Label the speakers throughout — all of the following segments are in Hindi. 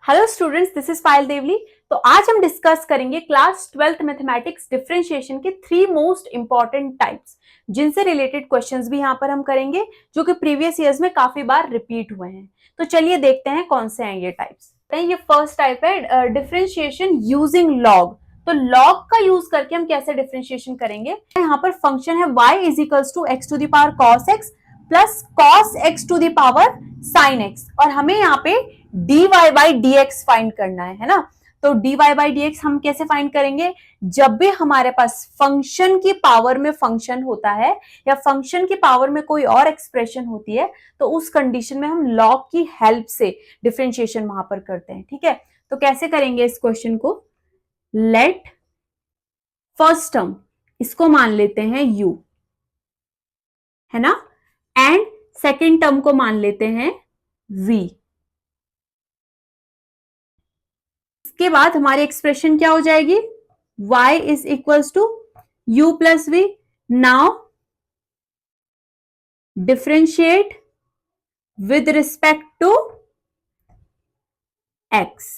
Speaker 1: हेलो स्टूडेंट्स, दिस इज पायल देवली। तो आज हम डिस्कस करेंगे क्लास 12th मैथमेटिक्स डिफरेंशिएशन के 3 मोस्ट इंपॉर्टेंट टाइप्स, जिनसे रिलेटेड क्वेश्चंस भी यहाँ पर हम करेंगे, जो कि प्रीवियस ईयर्स में काफी बार रिपीट हुए हैं। तो चलिए देखते हैं कौन से हैं ये टाइप्स। ये फर्स्ट टाइप है डिफरेंशिएशन यूजिंग लॉग। तो लॉग का यूज करके हम कैसे डिफरेंशिएशन करेंगे। यहाँ पर फंक्शन है y is equals to x to the power cos x plus cos x to the power sine x, और हमें यहाँ पे dy by d x find करना है ना। तो dy बाई डी एक्स हम कैसे फाइंड करेंगे, जब भी हमारे पास फंक्शन की पावर में फंक्शन होता है या फंक्शन की पावर में कोई और एक्सप्रेशन होती है, तो उस कंडीशन में हम लॉग की हेल्प से डिफरेंशिएशन वहां पर करते हैं। ठीक है, तो कैसे करेंगे इस क्वेश्चन को। लेट फर्स्ट टर्म, इसको मान लेते हैं u, है ना, एंड सेकेंड टर्म को मान लेते हैं v। इसके बाद हमारी एक्सप्रेशन क्या हो जाएगी, y is equals to u plus v. Now differentiate with respect to x,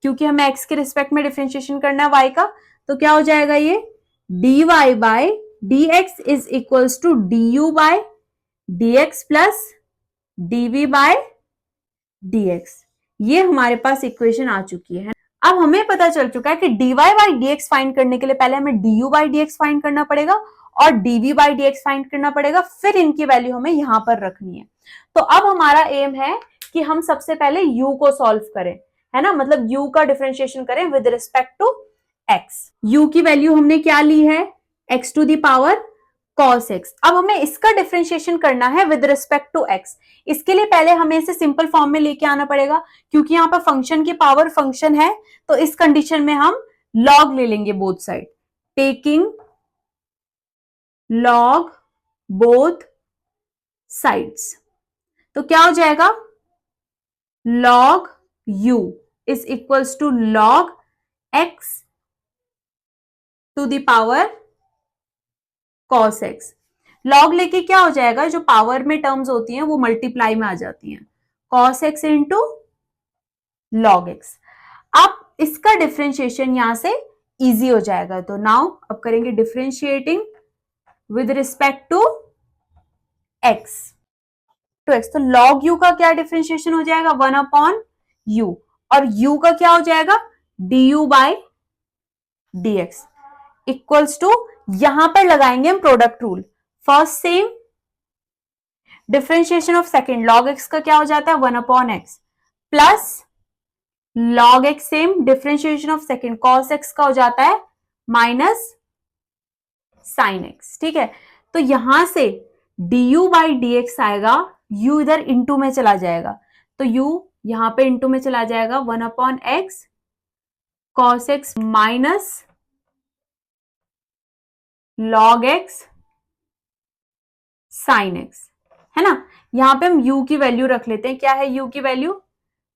Speaker 1: क्योंकि हमें x के रिस्पेक्ट में डिफरेंशिएशन करना है y का। तो क्या हो जाएगा, ये dy by dx is equals to du by dx plus dv by dx। ये हमारे पास इक्वेशन आ चुकी है। अब हमें पता चल चुका है कि dy बाई dx फाइंड करने के लिए पहले हमें du बाई dx फाइंड करना पड़ेगा और dv बाई dx फाइंड करना पड़ेगा, फिर इनकी वैल्यू हमें यहां पर रखनी है। तो अब हमारा एम है कि हम सबसे पहले u को सॉल्व करें, है ना, मतलब u का डिफरेंशिएशन करें with respect to x। u की वैल्यू हमने क्या ली है, x to the power cos x। अब हमें इसका डिफरेंशिएशन करना है विद रिस्पेक्ट टू x। इसके लिए पहले हमें इसे सिंपल फॉर्म में लेके आना पड़ेगा, क्योंकि यहाँ पर फंक्शन की पावर फंक्शन है। तो इस कंडीशन में हम लॉग ले लेंगे both side, taking log both sides. तो क्या हो जाएगा, लॉग u is equals to log x to the power cos x। Log लेके क्या हो जाएगा, जो पावर में टर्म्स होती हैं वो मल्टीप्लाई में आ जाती हैं, cos x into log x। अब इसका डिफरेंशिएशन यहां से इजी हो जाएगा। तो नाउ अब करेंगे differentiating with respect to x to x। तो log u का क्या डिफरेंशिएशन हो जाएगा, 1 अपॉन u, और u का क्या हो जाएगा, du by dx equals to, यहां पर लगाएंगे हम product rule. First same, differentiation of second, log x का क्या हो जाता है 1 upon x plus log x same, differentiation of second cos x का हो जाता है माइनस sin x। ठीक है, तो यहां से du बाई dx आएगा, u इधर इंटू में चला जाएगा, तो u यहां पे इंटू में चला जाएगा 1 upon x cos x minus log x sin x, है ना। यहां पे हम u की वैल्यू रख लेते हैं। क्या है u की value,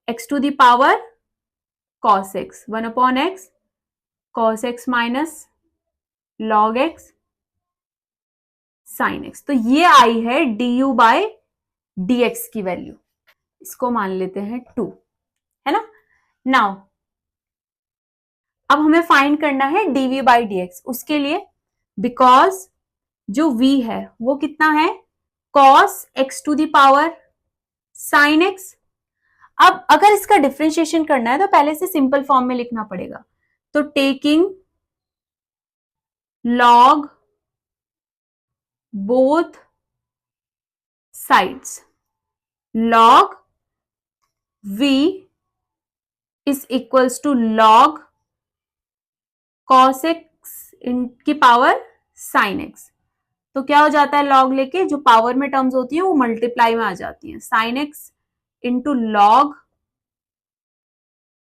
Speaker 1: x to the power cos x, 1 upon x cos x minus log x sin x। तो ये आई है du बाय dx की वैल्यू, इसको मान लेते हैं 2, है ना। नाउ अब हमें फाइंड करना है dv बाई dx। उसके लिए बिकॉज जो v है वो कितना है, cos x to the power sin x। अब अगर इसका डिफरेंशिएशन करना है तो पहले से सिंपल फॉर्म में लिखना पड़ेगा। तो taking log both sides, log v is equals to log cos x की पावर sin x। तो क्या हो जाता है, log लेके जो पावर में टर्म्स होती है वो मल्टीप्लाई में आ जाती है, sin x into log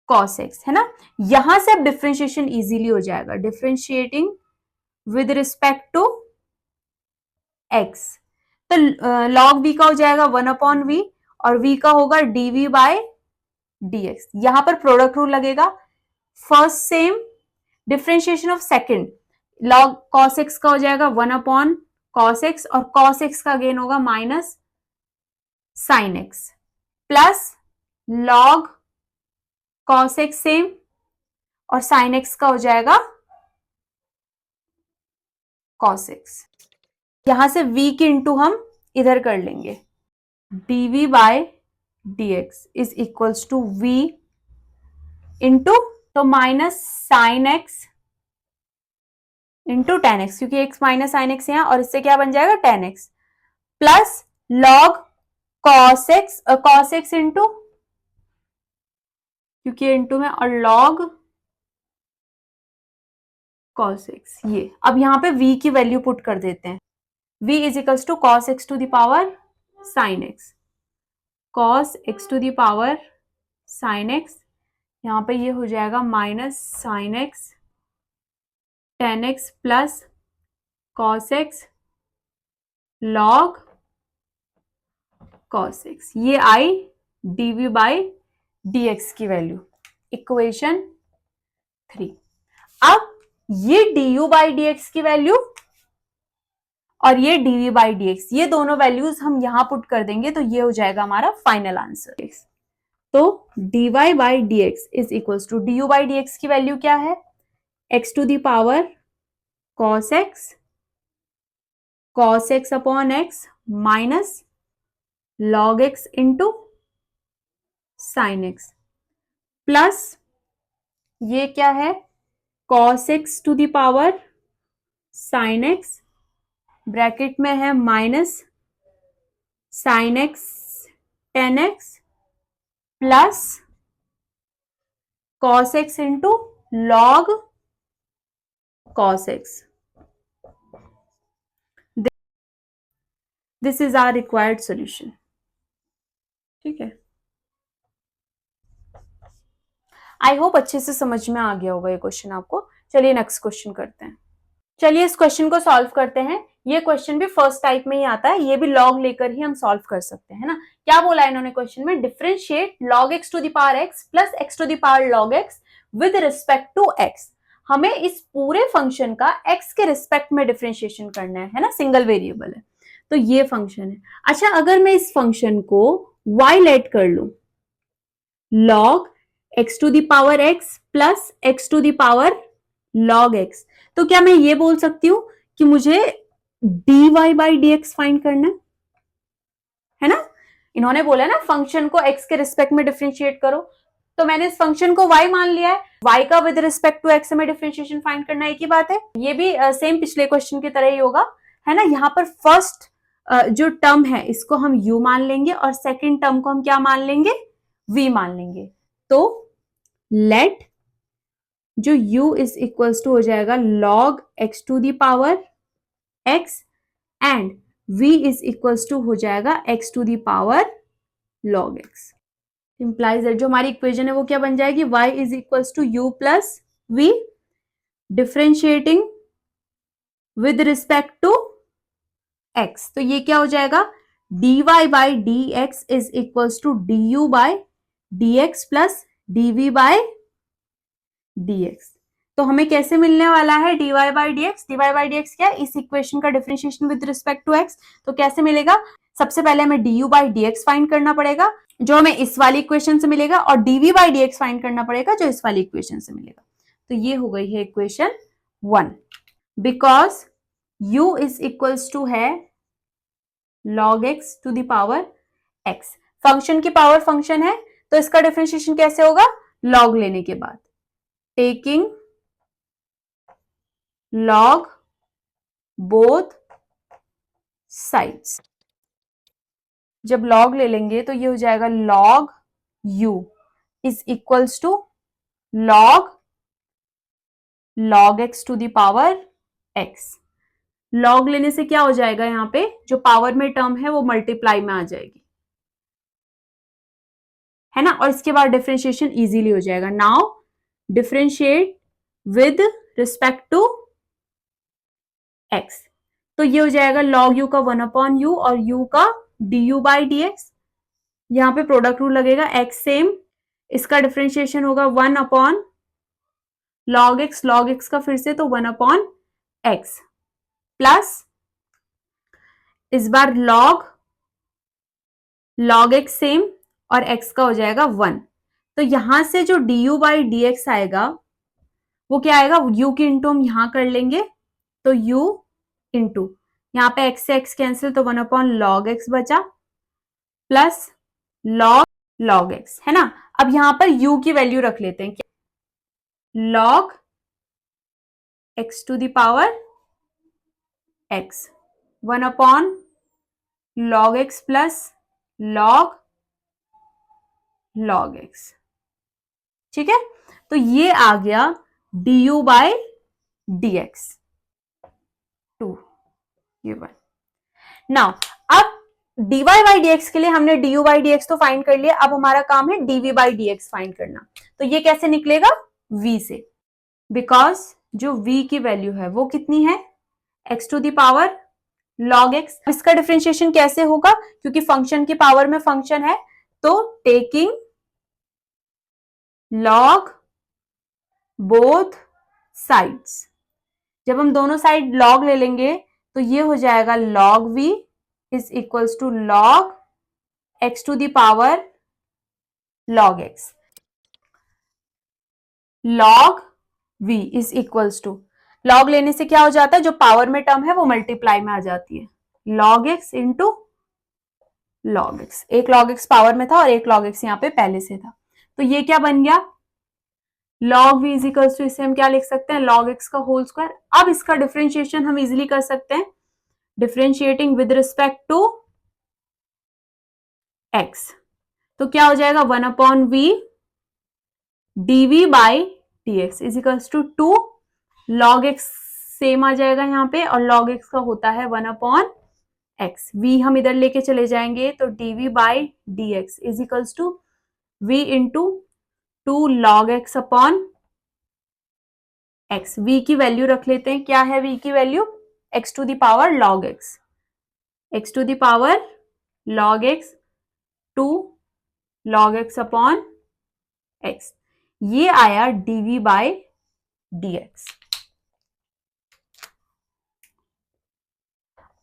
Speaker 1: cos x, है ना। यहां से अब डिफरेंशिएशन इजीली हो जाएगा, differentiating with respect to x। तो log v का हो जाएगा 1 अपॉन v, और v का होगा dv बाय dx। यहां पर प्रोडक्ट रूल लगेगा। First same, differentiation of second, log cos x का हो जाएगा 1 अपॉन cos x, और cos x का अगेन होगा minus sin x plus log cos x same और sin x का हो जाएगा cos x। यहां से v की इंटू हम इधर कर लेंगे, dv by dx is equals to v into, तो minus sine X into ten X, क्योंकि x माइनस साइन एक्स यहां, और इससे क्या बन जाएगा ten x, plus log cos X into, क्योंकि इंटू में, और लॉग कॉस एक्स। ये अब यहां पे v की वैल्यू पुट कर देते हैं, v is equals to cos x to the power sine x, cos x to the power sine x, यहां पे ये हो जाएगा minus sine x tan x plus cos x log cos x. ये आई dv बाई dx की वैल्यू, इक्वेशन 3। अब ये du बाई dx की वैल्यू और ये dv बाई dx, ये दोनों वैल्यूज हम यहां पुट कर देंगे, तो ये हो जाएगा हमारा फाइनल आंसर। तो dy by dx is equal to du by dx की वैल्यू क्या है, x to the power cos x upon x minus log x into sine x, plus ये क्या है cos x to the power sine x, bracket में है minus sine x tan x plus cos x into log cos x। This is our required solution. ठीक है, आई होप अच्छे से समझ में आ गया होगा ये क्वेश्चन आपको। चलिए नेक्स्ट क्वेश्चन करते हैं। चलिए इस क्वेश्चन को सॉल्व करते हैं। ये क्वेश्चन भी फर्स्ट टाइप में ही आता है, ये भी लॉग लेकर ही हम सॉल्व कर सकते हैं ना। क्या बोला है इन्होंने क्वेश्चन में, differentiate log x to the power x plus x to the power log x with respect to x। हमें इस पूरे फंक्शन का x के रिस्पेक्ट में डिफरेंशिएशन करना है ना, सिंगल वेरिएबल है तो ये फंक्शन है। अच्छा, अगर मैं इस फंक्शन को y लेट कर लू, log x to the power x plus x to the power log x, तो क्या मैं ये बोल सकती हूं कि मुझे dy बाई dx फाइंड करना है ना। इन्होंने बोला ना फंक्शन को x के रिस्पेक्ट में डिफरेंशिएट करो, तो मैंने इस फंक्शन को y मान लिया है, y का विद रिस्पेक्ट टू x में डिफरेंशिएशन फाइंड करना एक ही बात है। ये भी सेम पिछले क्वेश्चन की तरह ही होगा, है ना। यहाँ पर फर्स्ट जो टर्म है इसको हम u मान लेंगे और सेकेंड टर्म को हम क्या मान लेंगे, v मान लेंगे। तो लेट जो u इज इक्वल्स टू हो जाएगा log x to the power x and v is equals to हो जाएगा x to the power log x। Implies that जो हमारी इक्वेशन है वो क्या बन जाएगी, y is equals to u plus v differentiating with respect to x। तो ये क्या हो जाएगा, dy by dx is equals to du by dx plus dv by dx। तो हमें कैसे मिलने वाला है dy by dx, dy by dx क्या है, इस इक्वेशन का differentiation with respect to x। तो कैसे मिलेगा, सबसे पहले हमें du बाई dx फाइंड करना पड़ेगा जो हमें इस वाली इक्वेशन से मिलेगा, और dv बाई dx फाइंड करना पड़ेगा जो इस वाली इक्वेशन से मिलेगा। तो ये हो गई है equation 1, because u is equals to है log x to the power x। Function की पावर फंक्शन है तो इसका डिफरेंशिएशन कैसे होगा, log लेने के बाद, टेकिंग log both sides। जब log ले लेंगे तो ये हो जाएगा log u is equals to log x to the power x। log लेने से क्या हो जाएगा, यहां पे जो पावर में टर्म है वो मल्टीप्लाई में आ जाएगी, है ना, और इसके बाद डिफरेंशिएशन इजीली हो जाएगा। Now differentiate with respect to x, तो ये हो जाएगा log u का 1 अपॉन u और u का du बाई dx। यहां पे प्रोडक्ट रूल लगेगा, x सेम, इसका डिफरेंशिएशन होगा 1 अपॉन log x का फिर से तो 1 अपॉन x प्लस इस बार log x सेम और x का हो जाएगा 1। तो यहां से जो du बाई dx आएगा वो क्या आएगा, u की इंटू हम यहां कर लेंगे, तो u इंटू यहाँ पे x से x कैंसिल, तो 1/log x बचा प्लस log x, है ना। अब यहां पर u की वैल्यू रख लेते हैं, क्या, log x to the power x, 1/log x plus log x, ठीक है। तो ये आ गया du बाई dx 2, ये वन। नाउ अब dy बाई dx के लिए हमने du बाई dx तो फाइंड कर लिया, अब हमारा काम है dv बाई dx फाइंड करना। तो ये कैसे निकलेगा, v से, बिकॉज जो v की वैल्यू है वो कितनी है, x to the power log x। इसका डिफरेंशिएशन कैसे होगा, क्योंकि फंक्शन की पावर में फंक्शन है, तो टेकिंग log बोथ साइड्स, जब हम दोनों साइड log ले लेंगे तो ये हो जाएगा log v is equals to log x to the power log x। log v is equals to, log लेने से क्या हो जाता है, जो पावर में टर्म है वो मल्टीप्लाई में आ जाती है, log x into log x। एक log x पावर में था और एक log x यहाँ पे पहले से था, तो ये क्या बन गया, log v is equals to, इसे हम क्या लिख सकते हैं, log x का होल स्क्वायर। अब इसका डिफरेंशिएशन हम इजिली कर सकते हैं, differentiating with respect to x, तो क्या हो जाएगा 1/v dv by dx is equals to 2 log x, same आ जाएगा यहाँ पे, और log x का होता है 1/x, v हम इधर लेके चले जाएंगे, तो dv by dx is equals to v into 2 log x upon x। v की वैल्यू रख लेते हैं, क्या है v की value, x to the power log x, x to the power log x 2 log x upon x, ये आया dv बाई dx।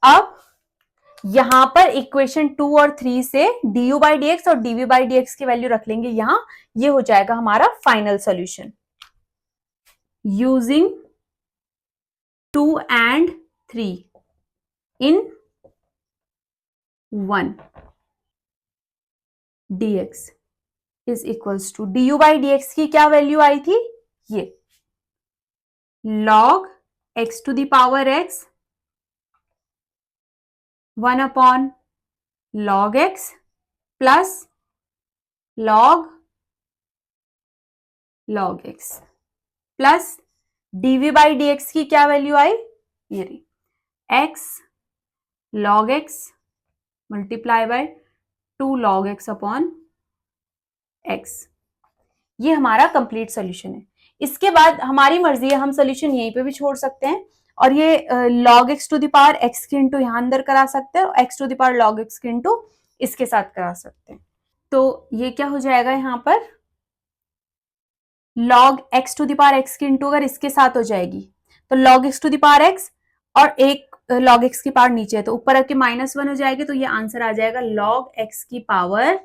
Speaker 1: अब यहां पर इक्वेशन 2 और 3 से du बाई dx और dv बाई dx की वैल्यू रख लेंगे यहां, ये हो जाएगा हमारा final solution. Using 2 and 3 in 1 dx is equals to, du by dx की क्या वैल्यू आई थी, ये log x to the power x 1/log x plus log x plus dv by dx की क्या वैल्यू आई, ये रही x log x multiply by 2 log x upon x। ये हमारा कंप्लीट सॉल्यूशन है। इसके बाद हमारी मर्जी है, हम सॉल्यूशन यहीं पे भी छोड़ सकते हैं और ये log x to the power x के इंटू यहां अंदर करा सकते हैं और x to the power log x के इंटू इसके साथ करा सकते हैं। तो ये क्या हो जाएगा, यहाँ पर log x to the power x की इंटू अगर इसके साथ हो जाएगी तो log x to the power x और एक log x की पावर नीचे है तो ऊपर आके -1 हो जाएगी, तो ये आंसर आ जाएगा log x की पावर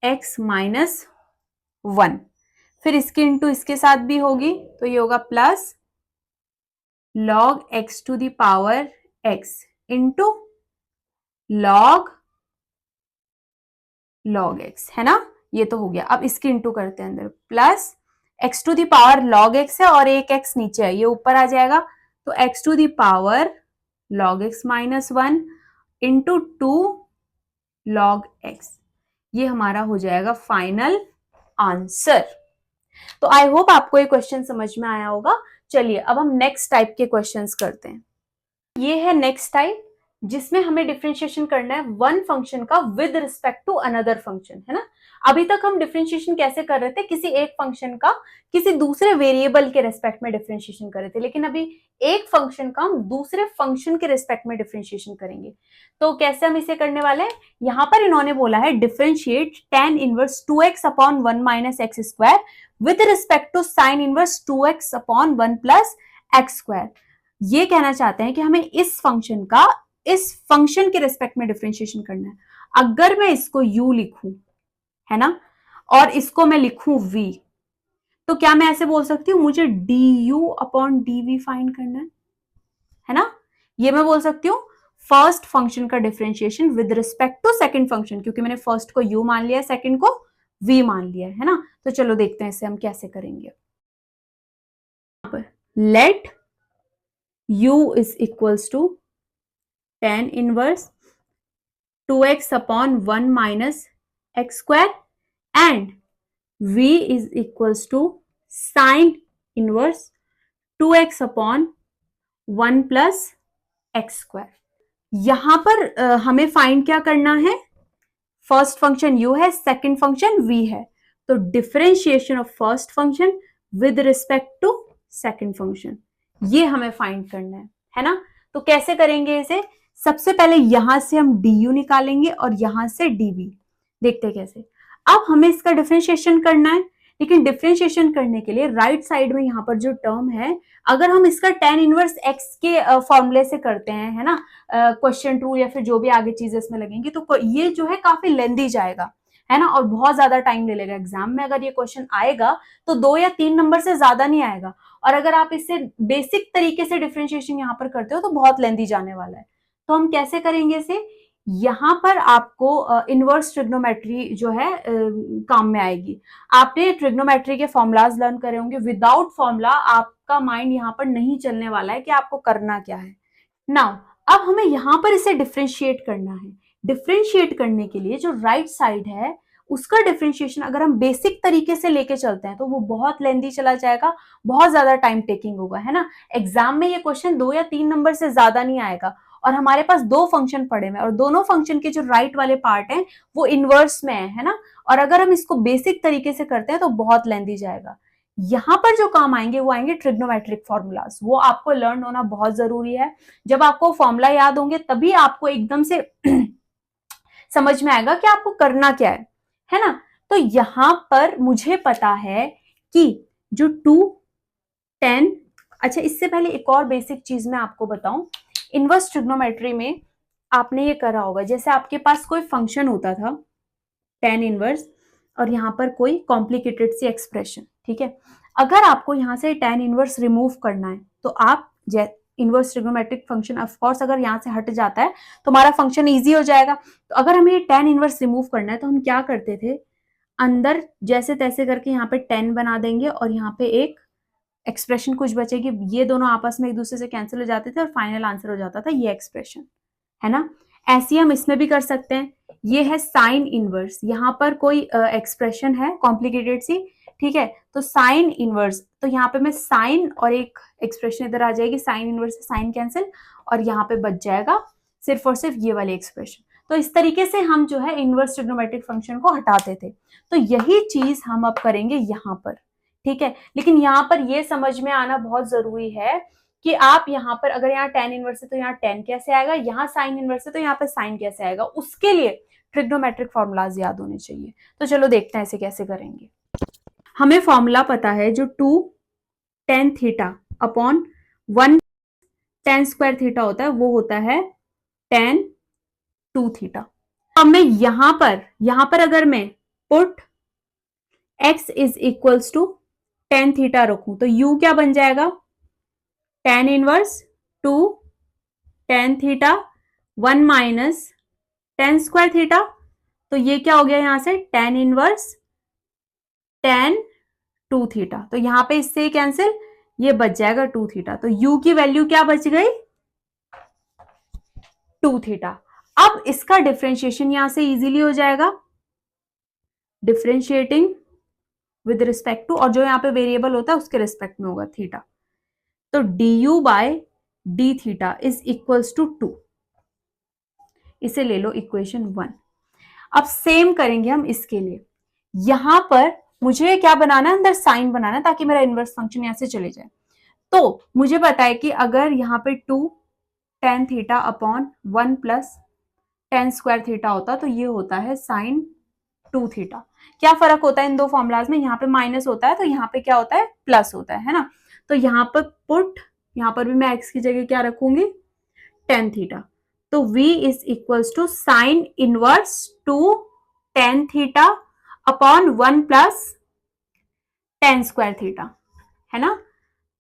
Speaker 1: x -1। फिर इसकी इंटू इसके साथ भी होगी तो ये होगा plus log x to the power x into log x, है ना, ये तो हो गया। अब इसकी इंटू करते हैं अंदर, plus x to the power log x है और एक x नीचे है, ये ऊपर आ जाएगा, तो x to the power log x -1 into 2 log x, ये हमारा हो जाएगा फाइनल आंसर। तो आई होप आपको ये क्वेश्चन समझ में आया होगा। चलिए अब हम नेक्स्ट टाइप के क्वेश्चंस करते हैं। ये है नेक्स्ट टाइप जिसमें हमें डिफरेंशिएशन करना है वन फंक्शन का with respect to another function, है ना। अभी तक हम डिफरेंशिएशन कैसे कर रहे थे, किसी एक फंक्शन का किसी दूसरे वेरिएबल के रेस्पेक्ट में डिफरेंशिएशन कर रहे थे, लेकिन अभी एक फंक्शन का हम दूसरे फंक्शन के रेस्पेक्ट में डिफरेंशिएशन करेंगे। तो कैसे हम इसे करने वाले हैं, यहां पर इन्होंने बोला है differentiate tan inverse 2x upon 1 minus x square with respect to sine inverse 2x upon 1 plus x square. ये कहना चाहते हैं कि हमें इस फंक्शन का इस फंक्शन के रेस्पेक्ट में डिफरेंशिएशन करना है। अगर मैं इसको u लिखूं, है ना, और इसको मैं लिखूं v, तो क्या मैं ऐसे बोल सकती हूँ मुझे du अपॉन dv फाइंड करना है ना? ये मैं बोल सकती हूँ फर्स्ट फंक्शन का differentiation with respect to second function, क्योंकि मैंने फर्स्ट को u मान लिया है, सेकंड को v मान लिया है ना? तो चलो देखते हैं इसे हम कैसे करेंगे। Let u is equals to tan inverse 2x upon 1 minus x square and v is equals to sine inverse 2x upon 1 plus x square. यहां पर हमें फाइंड क्या करना है? फर्स्ट फंक्शन u है, सेकंड फंक्शन v है, तो differentiation of first function with respect to second function, ये हमें फाइंड करना है ना? तो कैसे करेंगे इसे? सबसे पहले यहां से हम du निकालेंगे और यहां से dv। देखते हैं कैसे। अब हमें इसका डिफरेंशिएशन करना है, लेकिन डिफरेंशिएशन करने के लिए राइट साइड में यहां पर जो टर्म है, अगर हम इसका tan इनवर्स x के फॉर्मूले से करते हैं, है ना, क्वेश्चन ट्रू या फिर जो भी आगे चीजें इसमें लगेंगी, तो ये जो है काफी लेंदी जाएगा, है ना, और बहुत ज्यादा टाइम ले लेगा। एग्जाम में अगर ये क्वेश्चन आएगा तो 2 या 3 नंबर से ज्यादा नहीं आएगा, और अगर आप इससे बेसिक तरीके से डिफरेंशिएशन यहाँ पर करते हो तो बहुत लेंदी जाने वाला है। तो हम कैसे करेंगे इसे? यहाँ पर आपको इनवर्स ट्रिग्नोमेट्री जो है काम में आएगी। आपने ट्रिग्नोमेट्री के फॉर्मुलाज लर्न करे होंगे, विदाउट फॉर्मूला आपका माइंड यहाँ पर नहीं चलने वाला है कि आपको करना क्या है। नाउ अब हमें यहां पर इसे डिफरेंशिएट करना है। डिफरेंशिएट करने के लिए जो राइट साइड है उसका डिफरेंशिएशन अगर हम बेसिक तरीके से लेके चलते हैं तो वो बहुत लेंदी चला जाएगा, बहुत ज्यादा टाइम टेकिंग होगा, है ना? एग्जाम में ये क्वेश्चन 2 या 3 नंबर से ज्यादा नहीं आएगा, और हमारे पास 2 फंक्शन पड़े हुए हैं और दोनों फंक्शन के जो राइट वाले पार्ट हैं वो इनवर्स में है ना? और अगर हम इसको बेसिक तरीके से करते हैं तो बहुत लेंदी जाएगा। यहां पर जो काम आएंगे वो आएंगे ट्रिग्नोमेट्रिक फॉर्मूलाज, वो आपको लर्न होना बहुत जरूरी है। जब आपको फॉर्मूला याद होंगे तभी आपको एकदम से समझ में आएगा कि आपको करना क्या है ना? तो यहां पर मुझे पता है कि जो 2 10, अच्छा इससे पहले एक और बेसिक चीज मैं आपको बताऊं। इनवर्स ट्रिग्नोमेट्री में आपने ये करा होगा, जैसे आपके पास कोई फंक्शन होता था tan इनवर्स और यहाँ पर कोई कॉम्प्लिकेटेड सी एक्सप्रेशन, ठीक है? अगर आपको यहाँ से tan इनवर्स रिमूव करना है तो आप inverse trigonometric function of course अगर यहाँ से हट जाता है तो हमारा फंक्शन इजी हो जाएगा। तो अगर हमें ये tan इनवर्स रिमूव करना है तो हम क्या करते थे, अंदर जैसे तैसे करके यहाँ पे 10 बना देंगे और यहाँ पे एक एक्सप्रेशन कुछ बचेगी, ये दोनों आपस में एक दूसरे से कैंसिल हो जाते थे और फाइनल आंसर हो जाता था ये एक्सप्रेशन, है ना? ऐसे हम इसमें भी कर सकते हैं। ये है साइन इनवर्स, यहाँ पर कोई एक्सप्रेशन है कॉम्प्लिकेटेड सी, ठीक है? तो साइन इनवर्स, तो यहाँ पे मैं साइन और एक एक्सप्रेशन इधर आ जाएगी, साइन इनवर्स से साइन कैंसिल, और यहाँ पे बच जाएगा सिर्फ और सिर्फ ये वाली एक्सप्रेशन। तो इस तरीके से हम जो है इनवर्स ट्रिग्नोमेट्रिक फंक्शन को हटाते थे। तो यही चीज हम अब करेंगे यहाँ पर, ठीक है? लेकिन यहाँ पर ये समझ में आना बहुत जरूरी है कि आप यहाँ पर अगर यहाँ tan इनवर्स है तो यहाँ tan कैसे आएगा, यहाँ साइन इनवर्स है तो यहाँ पे साइन कैसे आएगा, उसके लिए ट्रिग्नोमेट्रिक फॉर्मूलाज याद होने चाहिए। तो चलो देखते हैं इसे कैसे करेंगे। हमें फॉर्मूला पता है जो 2 tan theta upon 1 tan square theta होता है, वो होता है tan 2 थीटा। अब मैं यहां पर अगर मैं put x is equals to tan theta रखूं तो u क्या बन जाएगा, tan inverse 2 tan theta 1 minus tan square theta. तो ये क्या हो गया यहां से, tan इनवर्स tan 2 थीटा। तो यहां पे इससे कैंसिल, ये बच जाएगा 2 थीटा। तो u की वैल्यू क्या बच गई, 2 थीटा। अब इसका डिफरेंशिएशन यहां से इजीली हो जाएगा, डिफरेंशिएटिंग विद रिस्पेक्ट टू, और जो यहाँ पे वेरिएबल होता है उसके रिस्पेक्ट में होगा थीटा। तो du by d theta is equals to 2, इसे ले लो इक्वेशन 1। अब सेम करेंगे हम इसके लिए, यहां पर मुझे क्या बनाना है, अंदर साइन बनाना है ताकि मेरा इनवर्स फंक्शन यहां से चले जाए। तो मुझे पता है कि अगर यहाँ पे 2 tan theta upon 1 plus tan square theta होता तो ये होता है साइन 2 थीटा। क्या फर्क होता है इन दो फॉर्मुलाज में, यहाँ पे माइनस होता है तो यहाँ पे क्या होता है, प्लस होता है ना? तो यहाँ पर पुट, यहाँ पर भी मैं x की जगह क्या रखूंगी, tan थीटा। तो v is equals to sine inverse 2 tan theta upon 1 plus tan square theta, है ना।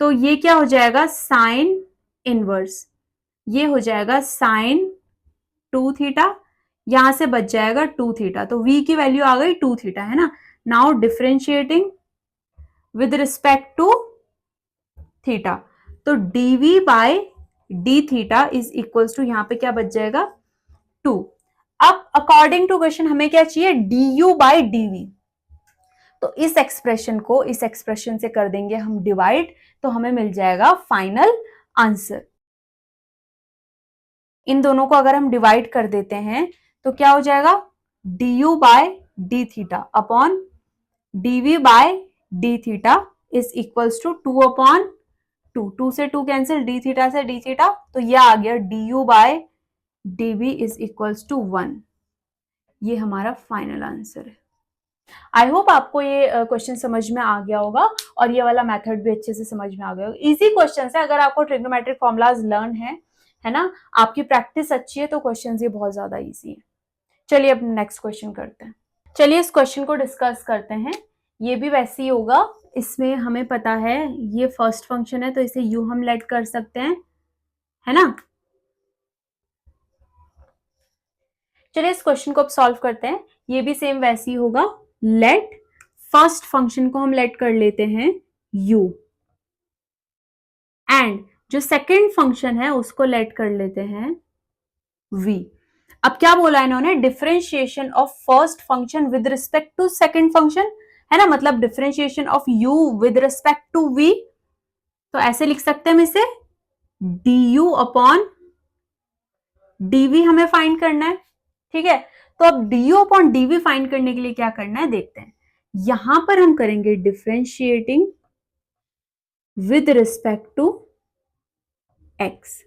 Speaker 1: तो ये क्या हो जाएगा, साइन इनवर्स, ये हो जाएगा साइन 2 थीटा, यहां से बच जाएगा 2 थीटा, तो v की वैल्यू आ गई 2 थीटा, है ना। Now differentiating with respect to theta, तो dv by d theta is equals to, यहां पे क्या बच जाएगा 2। अब अकॉर्डिंग टू क्वेश्चन हमें क्या चाहिए, du बाय dv, तो इस एक्सप्रेशन को इस एक्सप्रेशन से कर देंगे हम डिवाइड, तो हमें मिल जाएगा फाइनल आंसर। इन दोनों को अगर हम डिवाइड कर देते हैं तो क्या हो जाएगा, du by d theta upon dv by d theta is equals to 2 upon 2, 2 से 2 कैंसिल, डी थीटा से डी थीटा, तो यह आ गया du by dv is equals to 1। ये हमारा फाइनल आंसर है। आई होप आपको ये क्वेश्चन समझ में आ गया होगा और ये वाला मेथड भी अच्छे से समझ में आ गया होगा। इजी क्वेश्चन है, अगर आपको ट्रिग्नोमेट्रिक फॉर्मूलाज लर्न है ना, आपकी प्रैक्टिस अच्छी है तो क्वेश्चन ये बहुत ज्यादा इजी है। चलिए अब नेक्स्ट क्वेश्चन करते हैं। चलिए इस क्वेश्चन को डिस्कस करते हैं। ये भी वैसे ही होगा, इसमें हमें पता है ये फर्स्ट फंक्शन है तो इसे यू हम लेट कर सकते हैं, है ना। चलिए इस क्वेश्चन को अब सॉल्व करते हैं। ये भी सेम वैसे ही होगा, लेट फर्स्ट फंक्शन को हम लेट कर लेते हैं u, एंड जो सेकंड फंक्शन है उसको लेट कर लेते हैं v। अब क्या बोला है इन्होंने, differentiation of first function with respect to second function, है ना, मतलब differentiation of u with respect to v। तो ऐसे लिख सकते हैं हम इसे, du अपॉन dv हमें फाइंड करना है, ठीक है। तो अब du अपॉन dv फाइंड करने के लिए क्या करना है देखते हैं। यहां पर हम करेंगे differentiating with respect to x।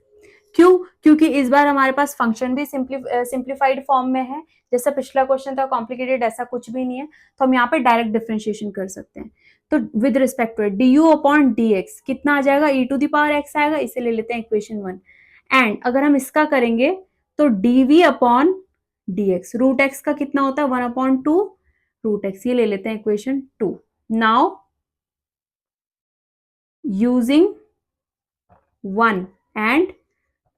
Speaker 1: क्यों, क्योंकि इस बार हमारे पास फंक्शन भी सिंप्लीफाइड फॉर्म में है, जैसा पिछला क्वेश्चन था कॉम्प्लिकेटेड, ऐसा कुछ भी नहीं है, तो हम यहाँ पे डायरेक्ट डिफरेंशिएशन कर सकते हैं। तो with respect to du upon dx कितना आ जाएगा, e to the power x आएगा, इसे ले लेते हैं इक्वेशन 1। एंड अगर हम इसका करेंगे तो dv upon dx, root x का कितना होता है 1 अपॉन 2 रूट x, ये ले लेते हैं इक्वेशन 2। नाउ यूजिंग 1 एंड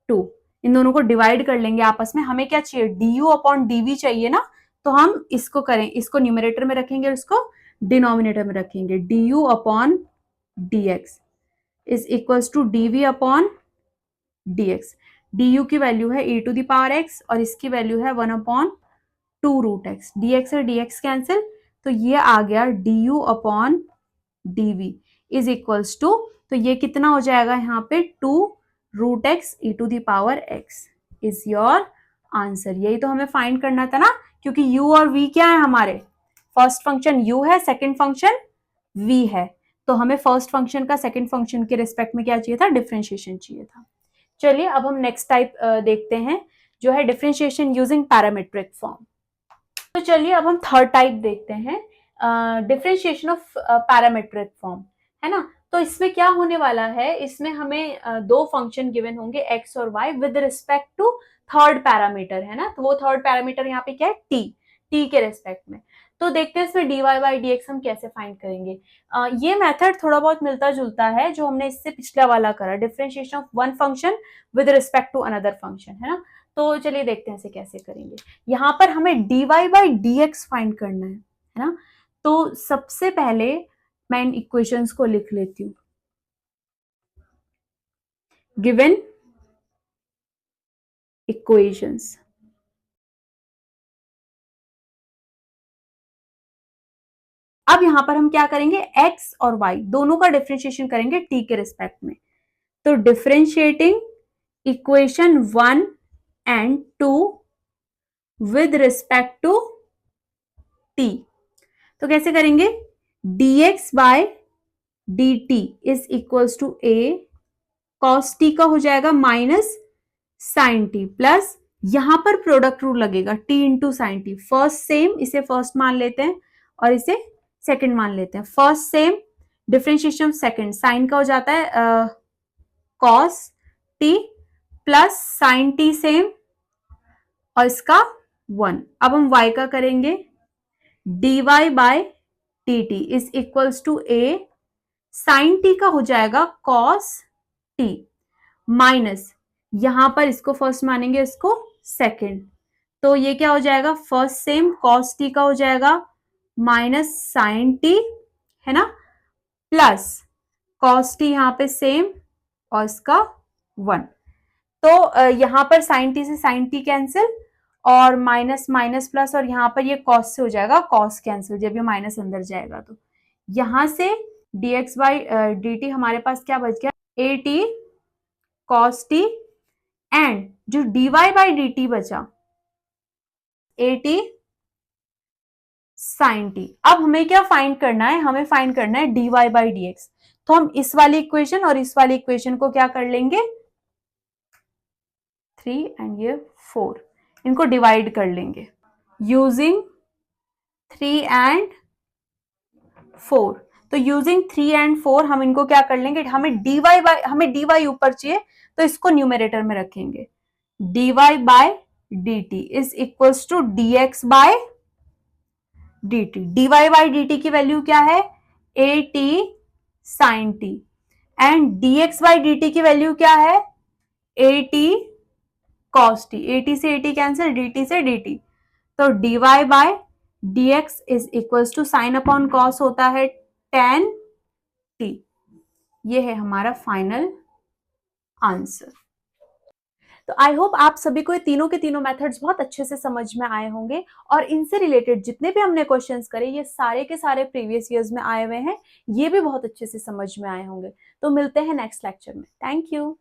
Speaker 1: 2, इन दोनों को डिवाइड कर लेंगे आपस में। हमें क्या चाहिए, du अपॉन dv चाहिए ना, तो हम इसको करें, इसको न्यूमरेटर में रखेंगे और इसको डिनोमिनेटर में रखेंगे। du upon dx is equals to dv upon dx। du की वैल्यू है e to the power x और इसकी वैल्यू है 1 अपॉन 2 रूट x, dx और dx कैंसिल, तो ये आ गया du upon dv is equals to, तो ये कितना हो जाएगा यहाँ पे 2 root x e to the power x is your answer. यही तो हमें फाइंड करना था ना, क्योंकि u और v क्या है हमारे, फर्स्ट फंक्शन u है, सेकंड फंक्शन v है, तो हमें फर्स्ट फंक्शन का सेकंड फंक्शन के रिस्पेक्ट में क्या चाहिए था, डिफरेंशिएशन चाहिए था। चलिए अब हम नेक्स्ट टाइप देखते हैं, जो है डिफरेंशिएशन यूजिंग पैरामीट्रिक फॉर्म। तो चलिए अब हम थर्ड टाइप देखते हैं, डिफरेंशिएशन ऑफ पैरामीट्रिक फॉर्म, है ना। तो इसमें क्या होने वाला है, इसमें हमें दो फंक्शन गिवन होंगे x और y with respect to third parameter, है ना। तो वो थर्ड पैरामीटर यहाँ पे क्या है, t के रिस्पेक्ट में। तो देखते हैं इसमें dy बाई dx हम कैसे फाइंड करेंगे। ये मेथड थोड़ा बहुत मिलता जुलता है जो हमने इससे पिछला वाला करा, differentiation of one function with respect to another function, है ना। तो चलिए देखते हैं इसे कैसे करेंगे। यहाँ पर हमें dy बाई dx फाइंड करना है ना। तो सबसे पहले मैं इन इक्वेशंस को लिख लेती हूं। गिवन इक्वेशंस, अब यहां पर हम क्या करेंगे, x और y दोनों का डिफरेंशिएशन करेंगे t के रिस्पेक्ट में। तो differentiating equation 1 and 2 with respect to t, तो कैसे करेंगे, dx by dt is equals to a cos t का हो जाएगा माइनस साइन टी, प्लस यहां पर प्रोडक्ट रूल लगेगा t into sine t. First same, इसे फर्स्ट मान लेते हैं और इसे सेकंड मान लेते हैं। First same, differentiation second, sine का हो जाता है cos t plus sine t same और इसका 1। अब हम y का करेंगे dy by dt is equals to a sine t का हो जाएगा cos t माइनस, यहां पर इसको फर्स्ट मानेंगे, इसको सेकंड, तो ये क्या हो जाएगा, फर्स्ट सेम cos t का हो जाएगा माइनस साइन t, है ना, प्लस cos t यहां पे सेम और इसका 1, तो यहां पर साइन t से साइन t कैंसिल और माइनस माइनस प्लस, और यहां पर ये cos से हो जाएगा cos कैंसिल, जब ये माइनस अंदर जाएगा तो यहां से dx बाई dt हमारे पास क्या बच गया, at cos t, एंड जो dy बाई dt बचा at sin t। अब हमें क्या फाइंड करना है, हमें फाइंड करना है dy बाई dx, तो हम इस वाली इक्वेशन और इस वाली इक्वेशन को क्या कर लेंगे, 3 एंड ये 4, इनको डिवाइड कर लेंगे यूजिंग 3 एंड 4। तो यूजिंग 3 एंड 4 हम इनको क्या कर लेंगे, हमें dy ऊपर चाहिए तो इसको न्यूमरेटर में रखेंगे, dy by dt is equals to dx by dt। dy by dt की वैल्यू क्या है, at sin t, and dx by dt की वैल्यू क्या है, at cos t, at से at कैंसिल, dt से dt, तो dy by dx is equals to sine upon cos होता है tan t। ये है हमारा फाइनल आंसर। तो आई होप आप सभी को ये तीनों के तीनों मेथड्स बहुत अच्छे से समझ में आए होंगे, और इनसे रिलेटेड जितने भी हमने क्वेश्चंस करे ये सारे के सारे प्रीवियस ईयर्स में आए हुए हैं, ये भी बहुत अच्छे से समझ में आए होंगे। तो मिलते हैं नेक्स्ट लेक्चर में। Thank you.